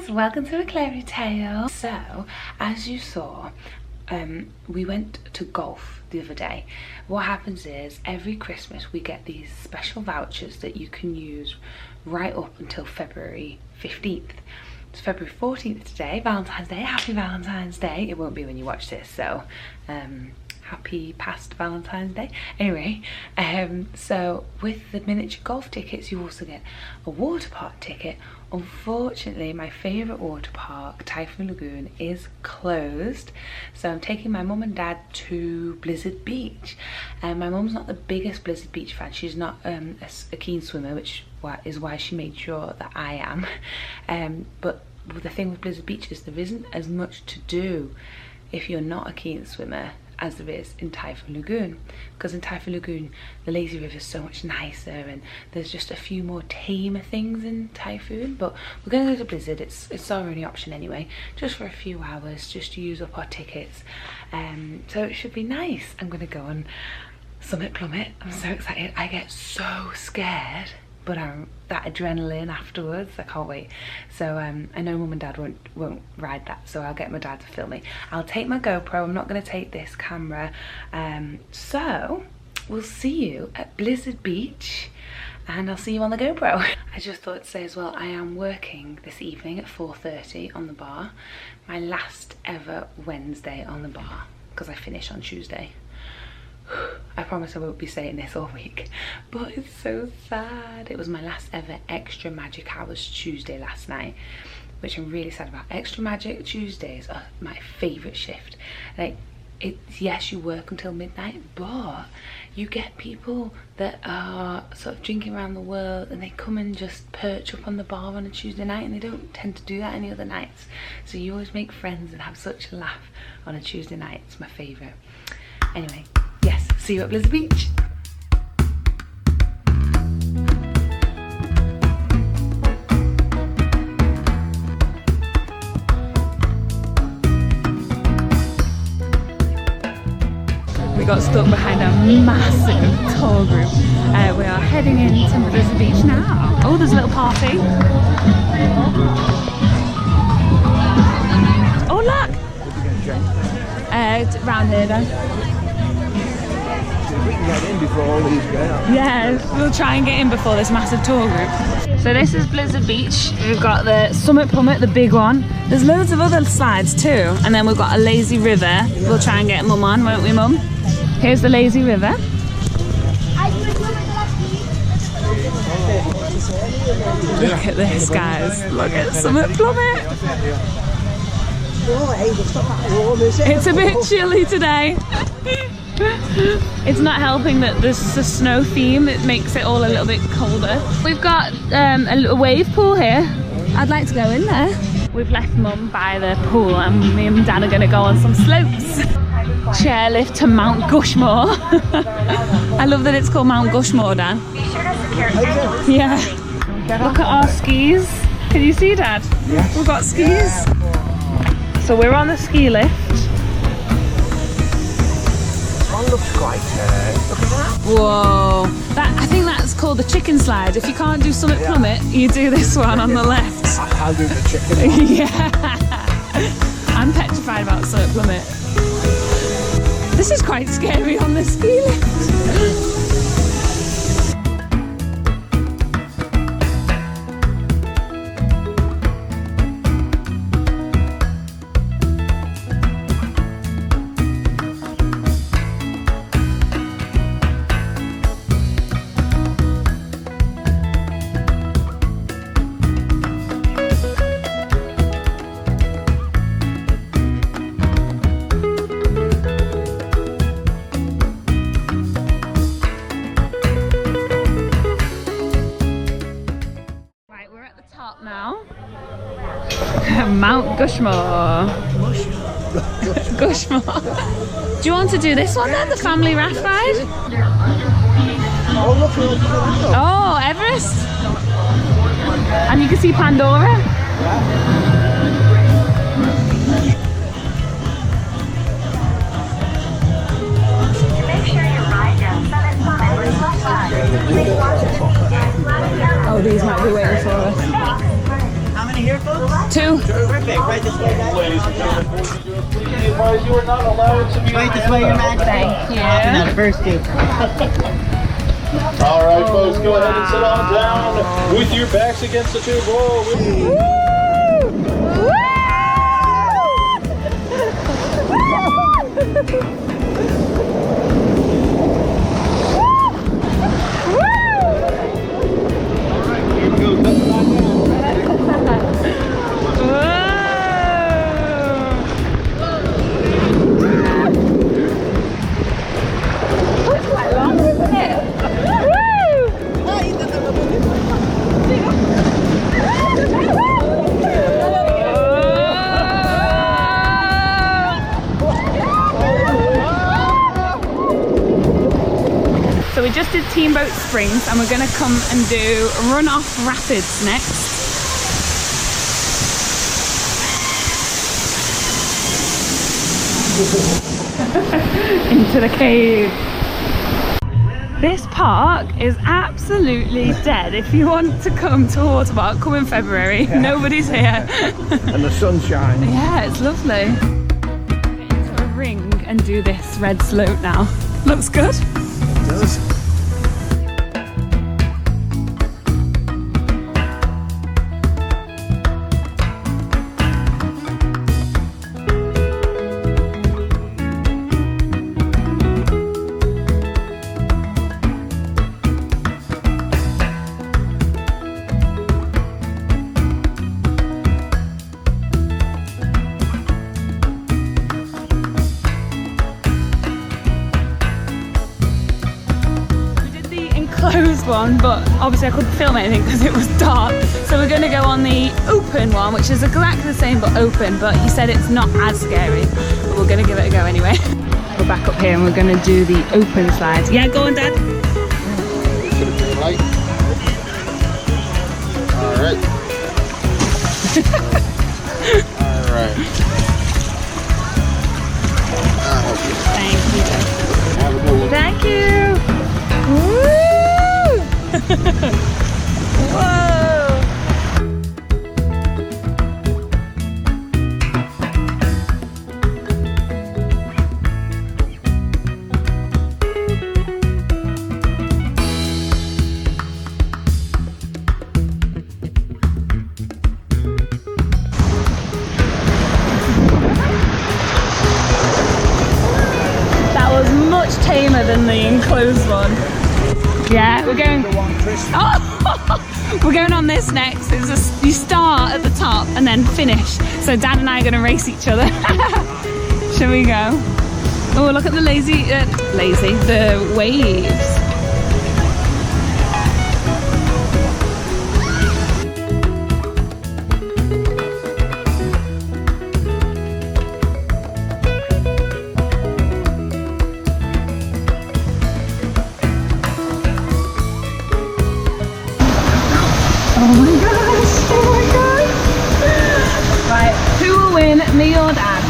guys, welcome to aclaireytale. So, as you saw, we went to golf the other day. What happens is every Christmas we get these special vouchers that you can use right up until February 15th. It's February 14th today, Valentine's Day. Happy Valentine's Day. It won't be when you watch this, so happy past Valentine's Day. Anyway, so with the miniature golf tickets you also get a water park ticket. Unfortunately, my favourite water park, Typhoon Lagoon, is closed, so I'm taking my mum and dad to Blizzard Beach. And my mum's not the biggest Blizzard Beach fan. She's not a keen swimmer, which is why she made sure that I am. But the thing with Blizzard Beach is there isn't as much to do if you're not a keen swimmer as there is in Typhoon Lagoon, because in Typhoon Lagoon the lazy river is so much nicer and there's just a few more tamer things in Typhoon. But we're going to go to Blizzard. It's our only option anyway, just for a few hours, just to use up our tickets, so it should be nice. I'm going to go on Summit Plummet. I'm so excited. I get so scared, but that adrenaline afterwards, I can't wait. So I know mum and dad won't ride that, so I'll get my dad to film me. I'll take my GoPro. I'm not going to take this camera. So we'll see you at Blizzard Beach, and I'll see you on the GoPro. I just thought to say as well, I am working this evening at 4:30 on the bar. My last ever Wednesday on the bar, because I finish on Tuesday. I promise I won't be saying this all week, but it's so sad. It was my last ever Extra Magic Hours Tuesday last night, which I'm really sad about. Extra Magic Tuesdays are my favourite shift. Like, it's, yes, you work until midnight, but you get people that are sort of drinking around the world and they come and just perch up on the bar on a Tuesday night, and they don't tend to do that any other nights. So you always make friends and have such a laugh on a Tuesday night. It's my favourite. Anyway, yes, see you at Blizzard Beach. We got stuck behind a massive tour group. We are heading into Blizzard Beach now. Oh, there's a little party. Oh, look! Round here then. We can get in before all these go out. Yeah, we'll try and get in before this massive tour group. So this is Blizzard Beach. We've got the Summit Plummet, the big one. There's loads of other slides too. And then we've got a lazy river. We'll try and get mum on, won't we, mum? Here's the lazy river. Look at this, guys. Look at Summit Plummet. It's a bit chilly today. It's not helping that there's a snow theme. It makes it all a little bit colder. We've got a little wave pool here. I'd like to go in there. We've left mum by the pool and me and dad are going to go on some slopes. Chairlift to Mount Gushmore. I love that it's called Mount Gushmore, Dan. Yeah. Look at our skis. Can you see, Dad? Yes. We've got skis. So we're on the ski lift. One looks quite, look at that. Whoa. I think that's called the chicken slide. If you can't do Summit Plummet, you do this one on the left. I'll do the chicken. Yeah. I'm petrified about Summit Plummet. This is quite scary on the ski lift. Now Mount Gushmore. Gushmore. Do you want to do this one then, the family raft ride? Oh, look at that. Oh, Everest. And you can see Pandora. Make sure you ride down Oh, these might be waiting for us. How many here, folks? Two. Perfect. Right this way, guys. You are not allowed to be right this way, Your Majesty. Thank you. Not a first date. All right, folks, go ahead and sit on down with your backs against the table. So we just did Teamboat Springs and we're going to come and do Runoff Rapids next. Into the cave. This park is absolutely dead. If you want to come to a water park, come in February. Yeah. Nobody's here. And the sunshine. Yeah, it's lovely. Get into a ring and do this red slope now. Looks good. It does. Closed one, but obviously I couldn't film anything because it was dark, so we're going to go on the open one, which is exactly the same but open, but he said it's not as scary, but we're going to give it a go anyway. We're back up here and we're going to do the open slides. Yeah, go on, Dad. Right. All right. All right. Thank you. Have a good one. Thank you. Woo! Whoa! That was much tamer than the enclosed one. Yeah, we're going. Oh, we're going on this next. It's you start at the top and then finish. So Dad and I are going to race each other. Shall we go? Oh, look at the the waves. Oh my gosh! Right, who will win, me or Dad?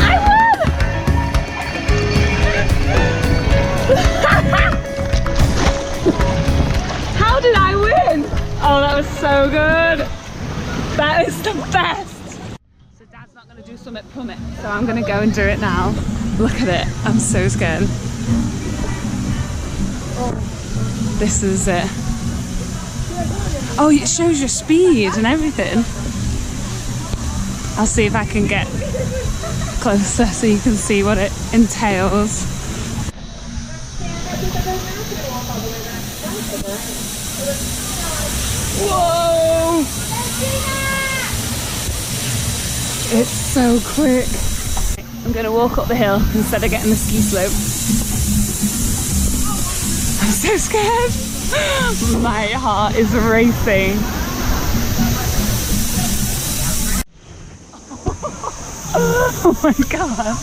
I won! How did I win? Oh, that was so good! That is the best! Do Summit Plummet, so I'm gonna go and do it now. Look at it, I'm so scared. This is it. Oh, it shows your speed and everything. I'll see if I can get closer so you can see what it entails. Whoa! It's so quick. I'm gonna walk up the hill instead of getting the ski slope. I'm so scared. My heart is racing. Oh my god.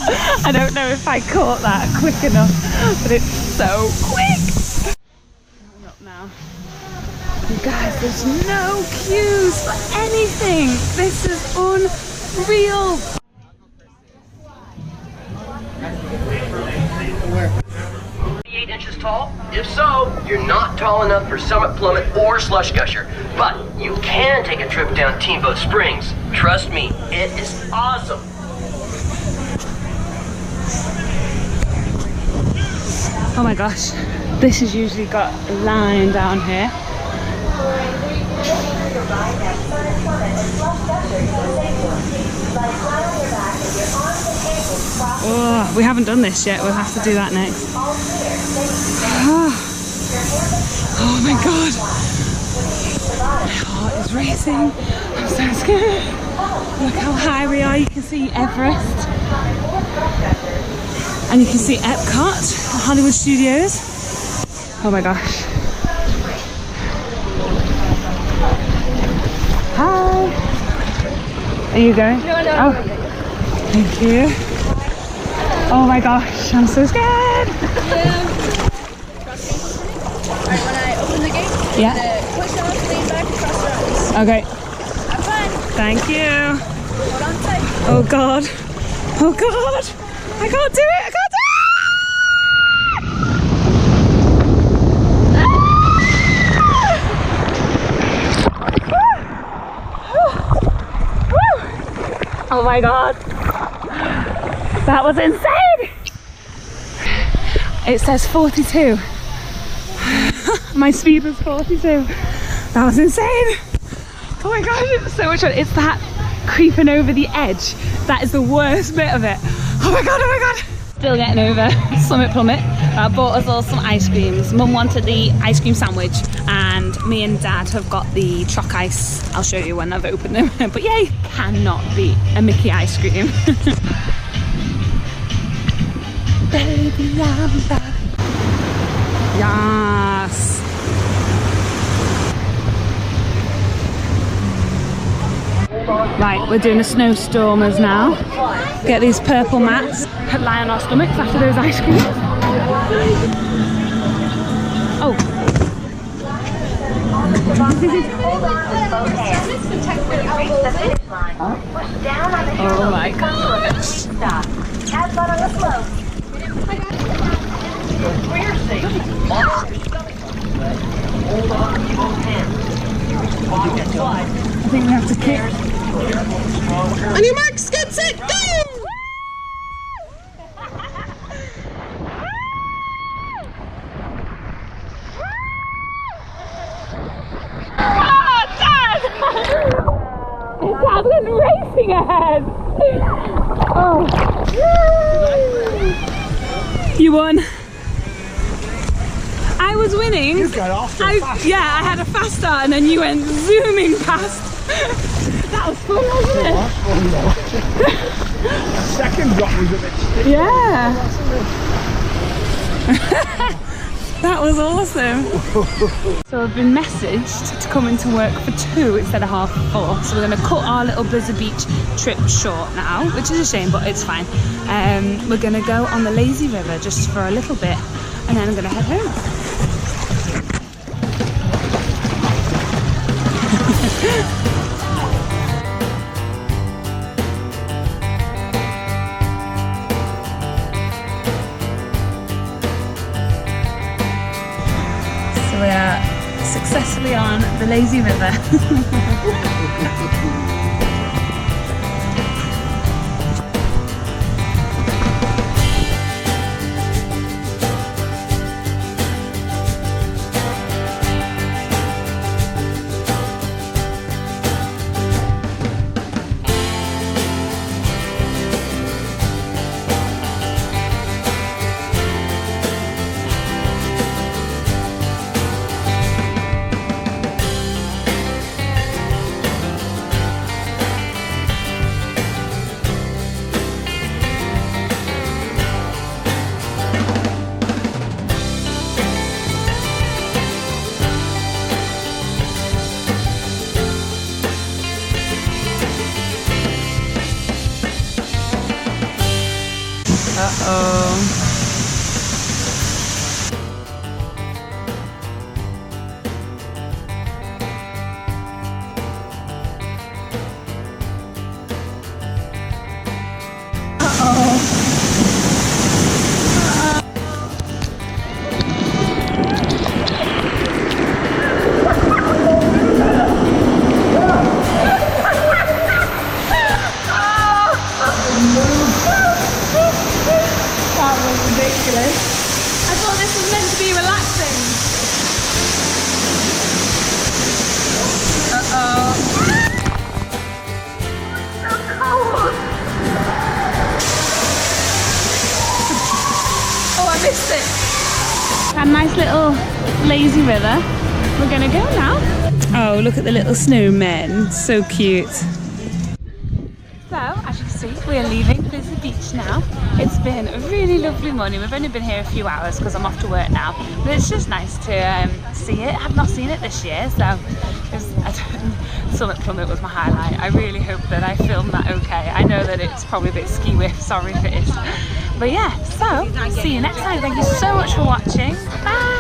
I don't know if I caught that quick enough, but it's so quick. Coming up now. You guys, there's no queues for anything. This is unreal. inches tall? If so, you're not tall enough for Summit Plummet or Slush Gusher. But you can take a trip down Teamboat Springs. Trust me, it is awesome. Oh my gosh, this has usually got a line down here. Oh, we haven't done this yet, we'll have to do that next. Oh my god, my heart is racing, I'm so scared. Look how high we are, you can see Everest. And you can see Epcot, Hollywood Studios. Oh my gosh. Hi. Are you going? No. Oh. Thank you. Oh my gosh, I'm so scared. Alright, when I open the gate, Yeah. push off, lean back, cross your arms. Okay. Have fun. Thank you. Hold on tight. Oh god. Oh god. I can't do it. I can't do it. Oh my god, that was insane. It says 42. My speed was 42. That was insane. Oh my gosh, it's so much fun. It's that creeping over the edge that is the worst bit of it. Oh my god, oh my god. Still getting over Summit Plummet. Bought us all some ice creams. Mum wanted the ice cream sandwich and me and Dad have got the Troc Ice. I'll show you when I've opened them. But yeah, you cannot beat a Mickey ice cream. Baby, I'm back. Yes. Right, we're doing a snowstormers now. Get these purple mats, lie on our stomachs after those ice creams. Oh. Oh my gosh. Have fun on the slope. For your safety, hold on to both hands. Walk and slide. I think we have to kick. On your marks, get set, go! Dad went racing ahead. Oh. You won. I was winning. You got off so fast. Yeah, I had a fast start and then you went zooming past. That was fun, wasn't it? The second drop was a bit stiff. Yeah. That was awesome. So I've been messaged to come into work for 2 instead of 4:30. So we're going to cut our little Blizzard Beach trip short now, which is a shame, but it's fine. We're going to go on the lazy river just for a little bit and then I'm going to head home. So we are successfully on the lazy river. Uh-oh. ridiculous. I thought this was meant to be relaxing. Oh, I missed it. A nice little lazy river. We're gonna go now. Oh, look at the little snowmen. So cute. So, as you can see, we are leaving Busy Beach now. It's been a really lovely morning. We've only been here a few hours because I'm off to work now. But it's just nice to see it. I've not seen it this year, so Summit Plummet was my highlight. I really hope that I filmed that okay. I know that it's probably a bit ski-whiff, sorry if it is. But yeah, so see you next time. Thank you so much for watching. Bye!